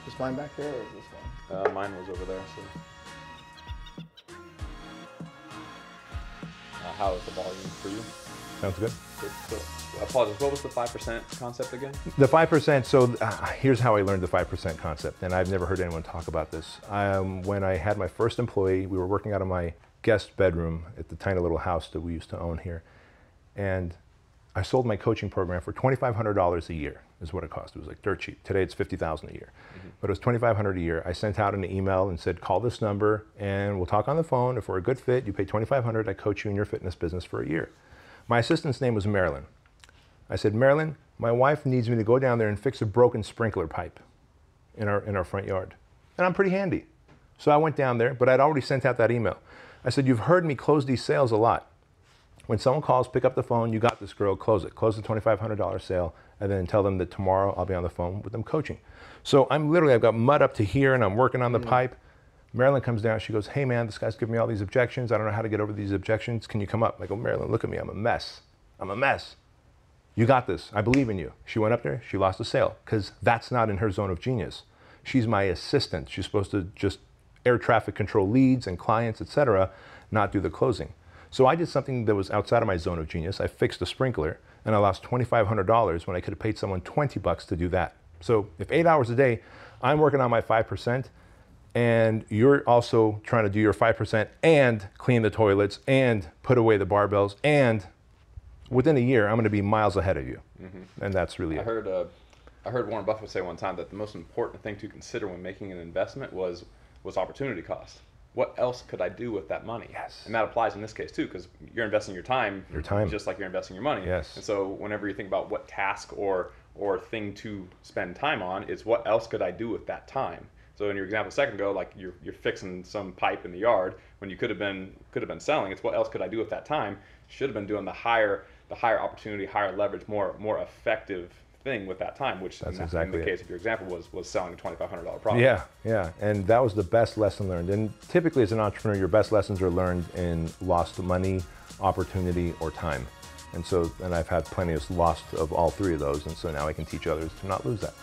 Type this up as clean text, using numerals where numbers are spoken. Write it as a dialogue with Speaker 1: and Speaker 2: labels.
Speaker 1: Is mine back there or is this one?
Speaker 2: Mine was over there. So. How is the volume for you?
Speaker 3: Sounds good.
Speaker 2: So, I apologize. What was the 5% concept again?
Speaker 3: The 5%, so here's how I learned the 5% concept, and I've never heard anyone talk about this. When I had my first employee, we were working out of my guest bedroom at the tiny little house that we used to own here, and I sold my coaching program for $2,500 a year is what it cost. It was like dirt cheap. Today it's $50,000 a year, but it was $2,500 a year. I sent out an email and said, call this number and we'll talk on the phone. If we're a good fit, you pay $2,500, I coach you in your fitness business for a year. My assistant's name was Marilyn. I said, Marilyn, my wife needs me to go down there and fix a broken sprinkler pipe in our front yard. And I'm pretty handy. So I went down there, but I'd already sent out that email. I said, you've heard me close these sales a lot. When someone calls, pick up the phone, you got this girl, close it. Close the $2,500 sale, and then tell them that tomorrow I'll be on the phone with them coaching. So I've got mud up to here and I'm working on the pipe. Marilyn comes down, she goes, hey man, this guy's giving me all these objections. I don't know how to get over these objections. Can you come up? I go, Marilyn, look at me, I'm a mess. I'm a mess. You got this, I believe in you. She went up there, she lost a sale, because that's not in her zone of genius. She's my assistant. She's supposed to just air traffic control leads and clients, etc., not do the closing. So I did something that was outside of my zone of genius. I fixed a sprinkler and I lost $2,500 when I could have paid someone 20 bucks to do that. So if 8 hours a day, I'm working on my 5% and you're also trying to do your 5% and clean the toilets and put away the barbells, and within a year, I'm going to be miles ahead of you. And that's really it.
Speaker 2: I heard Warren Buffett say one time that the most important thing to consider when making an investment was opportunity cost. What else could I do with that money?
Speaker 3: Yes.
Speaker 2: And that applies in this case too, because you're investing your time. Just like you're investing your money.
Speaker 3: Yes.
Speaker 2: And so whenever you think about what task or thing to spend time on, it's what else could I do with that time? So in your example a second ago, like you're fixing some pipe in the yard when you could have been selling. It's what else could I do with that time? Should have been doing the higher opportunity, higher leverage, more effective thing with that time, which in the case of your example was selling a $2,500 product.
Speaker 3: Yeah, and that was the best lesson learned. And typically as an entrepreneur, your best lessons are learned in lost money, opportunity, or time. And I've had plenty of lost of all three of those, and so now I can teach others to not lose that.